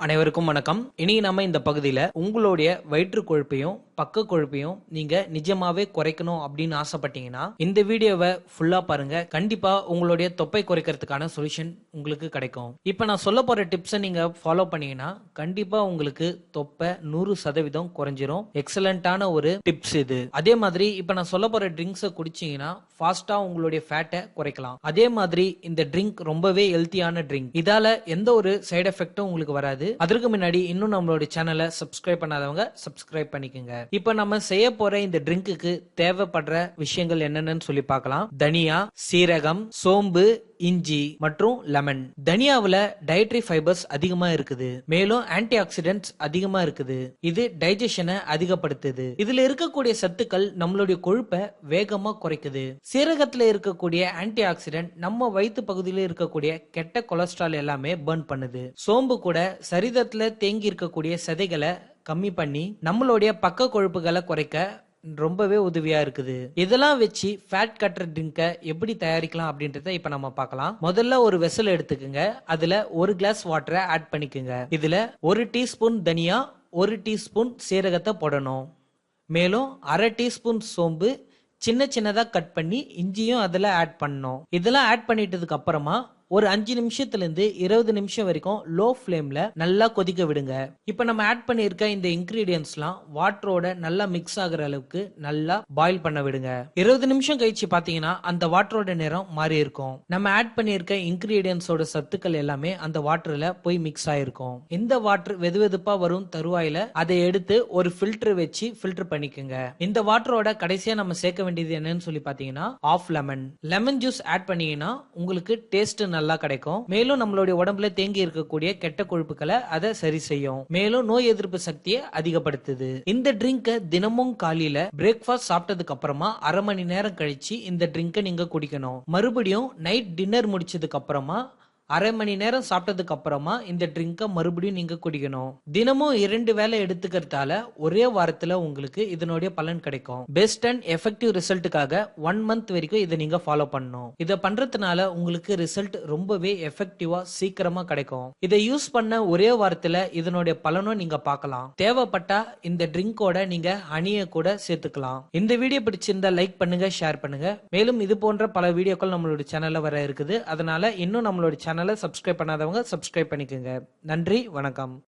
அனைவருக்கும் வணக்கம். இனி நம்ம இந்த பகுதியில உங்களுடைய வயிற்று கொழுப்பையும் பக்க கொழுப்பையும் நீங்க நிஜமாவே குறைக்கணும் அப்படின்னு ஆசைப்பட்டீங்கன்னா இந்த வீடியோவை ஃபுல்லா பாருங்க. கண்டிப்பா உங்களுடைய தொப்பை குறைக்கிறதுக்கான சொல்யூஷன் உங்களுக்கு கிடைக்கும். இப்ப நான் சொல்ல போற டிப்ஸை நீங்க ஃபாலோ பண்ணீங்கன்னா கண்டிப்பா உங்களுக்கு தொப்பை 100% குறைஞ்சிரும். எக்ஸலண்டான ஒரு டிப்ஸ் இது. அதே மாதிரி இப்ப நான் சொல்ல போற ட்ரிங்க்ஸை குடிச்சீங்கன்னா ஃபாஸ்டா உங்களுடைய ஃபேட்டை குறைக்கலாம். அதே மாதிரி இந்த ட்ரிங்க் ரொம்பவே ஹெல்த்தியான ட்ரிங்க். இதால எந்த ஒரு சைடு எஃபெக்டும் உங்களுக்கு வராது. அதற்கு முன்னாடி இன்னும் நம்மளோட சேனலை சப்ஸ்கிரைப் பண்ணாதவங்க சப்ஸ்கிரைப் பண்ணிக்கோங்க. இப்ப நம்ம செய்ய போற இந்த ட்ரிங்க்குக்கு தேவைப்படுற விஷயங்கள் என்னன்னு சொல்லி பார்க்கலாம். தனியா, சீரகம், சோம்பு, இஞ்சி மற்றும் லெமன். தனியாவுல டயட்ரி ஃபைபர்ஸ் அதிகமா இருக்குது. மேலும் ஆன்டி ஆக்சிடென்ட்ஸ் அதிகமா இருக்குது. இது டைஜஷனை அதிகப்படுத்துது. இதுல இருக்கக்கூடிய சத்துக்கள் நம்மளுடைய கொழுப்பை வேகமா குறைக்குது. சீரகத்துல இருக்கக்கூடிய ஆன்டி ஆக்சிடென்ட் நம்ம வயிற்று பகுதியில இருக்கக்கூடிய கெட்ட கொலஸ்ட்ரால் எல்லாமே பர்ன் பண்ணுது. சோம்பு கூட சரீரத்துல தேங்கி இருக்கக்கூடிய சதைகளை கம்மி பண்ணி நம்மளுடைய பக்க கொழுப்புகளை குறைக்க ரொம்பவே உதவியா இருக்குது. இதெல்லாம் வச்சு ஃபேட் கட்டர் ட்ரிங்கை எப்படி தயாரிக்கலாம் அப்படின்றத இப்ப நம்ம பார்க்கலாம். முதல்ல ஒரு வெசல் எடுத்துக்கங்க. அதுல 1 கிளாஸ் வாட்டரை ஆட் பண்ணிக்கோங்க. இதுல 1 டீஸ்பூன் தனியா, 1 டீஸ்பூன் சீரகத்தை போடணும். மேலும் 1/2 டீஸ்பூன் சோம்பு சின்ன சின்னதா கட் பண்ணி இஞ்சியும் அதுல ஆட் பண்ணணும். இதெல்லாம் ஆட் பண்ணிட்டதுக்கு அப்புறமா ஒரு 5 நிமிஷத்துல இருந்து 20 நிமிஷம் வரைக்கும் லோ ஃபிளேம்ல நல்லா கொதிக்க விடுங்க. இப்ப நம்ம ஆட் பண்ணிருக்க இந்த இன்கிரீடியன்ட்ஸ்லாம் வாட்டரோட நல்லா மிக்ஸ் ஆகுற அளவுக்கு நல்லா பாயில் பண்ண விடுங்க. 20 நிமிஷம் கழிச்சு பாத்தீங்கன்னா அந்த வாட்டரோட நிறம் மாறி இருக்கும். நம்ம ஆட் பண்ணிருக்க இன்கிரீடியன்ட்ஸோட சத்துக்கள் எல்லாமே அந்த வாட்டர்ல போய் மிக்ஸ் ஆயிருக்கும். இந்த வாட்டர் வெதுவெதுப்பா வரும் தருவாயில அதை எடுத்து ஒரு ஃபில்டர் வச்சு ஃபில்டர் பண்ணிக்கோங்க. இந்த வாட்டரோட கடைசியா நம்ம சேர்க்க வேண்டியது என்னன்னு சொல்லி பாத்தீங்கன்னா ஆஃப் லெமன் ஜூஸ் ஆட் பண்ணீங்கன்னா உங்களுக்கு டேஸ்ட் நல்லா கிடைக்கும். மேலும் நம்மளுடைய உடம்புல தேங்கி இருக்கக்கூடிய கெட்ட கொழுப்புகளை அதை சரி செய்யும். மேலும் நோய் எதிர்ப்பு சக்தியை அதிகப்படுத்துது. இந்த ட்ரிங்கை தினமும் காலையில பிரேக்ஃபாஸ்ட் சாப்பிட்டதுக்கு அப்புறமா 1/2 மணி நேரம் கழிச்சு இந்த ட்ரிங்கை நீங்க குடிக்கணும். மறுபடியும் நைட் டின்னர் முடிச்சதுக்கு அப்புறமா 1/2 மணி நேரம் சாப்பிட்டதுக்கு அப்புறமா இந்த ட்ரிங்கை மறுபடியும் நீங்க குடிக்கணும். தினமும் 2 வேளை எடுத்துக்கிறதால ஒரே வாரத்துல உங்களுக்கு இதனுடைய பலன் கிடைக்கும். பெஸ்ட் அண்ட் எஃபெக்டிவ் ரிசல்ட்டுக்காக 1 மந்த் வரைக்கும் இதை நீங்க ஃபாலோ பண்ணணும். இதை பண்றதுனால உங்களுக்கு ரிசல்ட் ரொம்பவே எஃபெக்டிவா சீக்கிரமா கிடைக்கும். இதை யூஸ் பண்ண ஒரே வாரத்துல இதனுடைய பலனும் நீங்க பார்க்கலாம். தேவைப்பட்டா இந்த ட்ரிங்கோட நீங்க ஹனியை கூட சேர்த்துக்கலாம். இந்த வீடியோ பிடிச்சிருந்தா லைக் பண்ணுங்க, ஷேர் பண்ணுங்க. மேலும் இது போன்ற பல வீடியோக்கள் நம்மளோட சேனல்ல வர இருக்குது. அதனால இன்னும் நம்மளோட சேனலை சப்ஸ்கிரைப் பண்ணாதவங்க சப்ஸ்கிரைப் பண்ணிக்கோங்க. நன்றி, வணக்கம்.